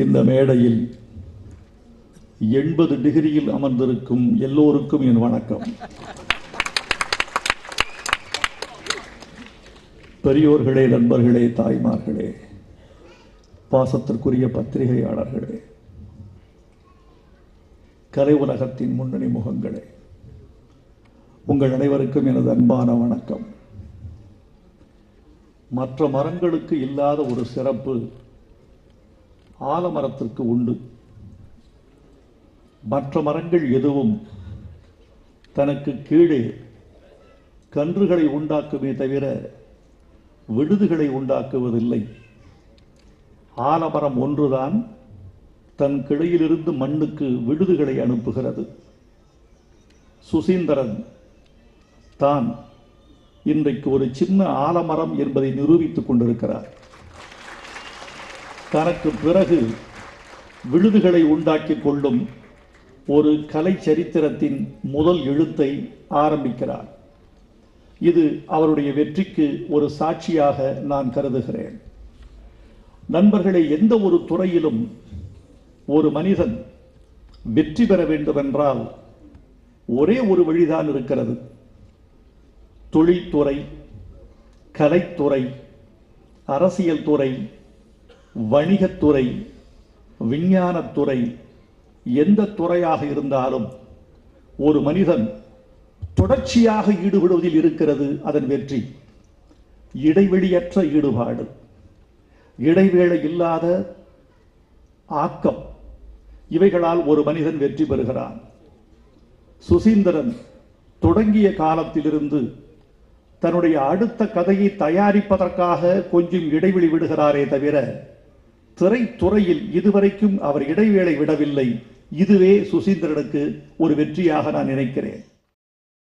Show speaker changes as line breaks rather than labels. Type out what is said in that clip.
இந்த மேடையில் 80 டிகிரியில் அமர்ந்திருக்கும் எல்லோருக்கும் என் வணக்கம். பெரியோர்களே, நண்பர்களே, தாய்மார்களே, பாசத்திற்குரிய பத்திரிகையாளர்களே, கலை உலகத்தின் முன்னணி முகங்களே, உங்கள் அனைவருக்கும் எனது அன்பான வணக்கம். மற்ற மரங்களுக்கு இல்லாத ஒரு சிறப்பு ஆலமரத்திற்கு உண்டு. மற்ற மரங்கள் எதுவும் தனக்கு கீழே கன்றுகளை உண்டாக்குமே தவிர விடுதுகளை உண்டாக்குவதில்லை. ஆலமரம் ஒன்றுதான் தன் கிளையிலிருந்து மண்ணுக்கு விடுதுகளை அனுப்புகிறது. சுசீந்திரன் தான் இன்றைக்கு ஒரு சின்ன ஆலமரம் என்பதை நிரூபித்துக் கொண்டிருக்கிறார். தனக்கு பிறகு விடுதுகளை உண்டாக்கிக் கொள்ளும் ஒரு கலை சரித்திரத்தின் முதல் எழுத்தை ஆரம்பிக்கிறார். இது அவருடைய வெற்றிக்கு ஒரு சாட்சியாக நான் கருதுகிறேன். நண்பர்களே, எந்த ஒரு துறையிலும் ஒரு மனிதன் வெற்றி பெற வேண்டுமென்றால் ஒரே ஒரு வழிதான் இருக்கிறது. தொழில்துறை, கலைத்துறை, அரசியல் துறை, வணிகத்துறை, விஞ்ஞானத்துறை, எந்த துறையாக இருந்தாலும் ஒரு மனிதன் தொடர்ச்சியாக ஈடுபடுவதில் இருக்கிறது அதன் வெற்றி. இடைவெளியற்ற ஈடுபாடு, இடைவேளை இல்லாத ஆக்கம், இவைகளால் ஒரு மனிதன் வெற்றி பெறுகிறான். சுசீந்திரன் தொடங்கிய காலத்திலிருந்து தன்னுடைய அடுத்த கதையை தயாரிப்பதற்காக கொஞ்சம் இடைவெளி விடுகிறாரே தவிர திரைத்துறையில் இதுவரைக்கும் அவர் இடைவேளை விடவில்லை. இதுவே சுசீந்திரனுக்கு ஒரு வெற்றியாக நான் நினைக்கிறேன்.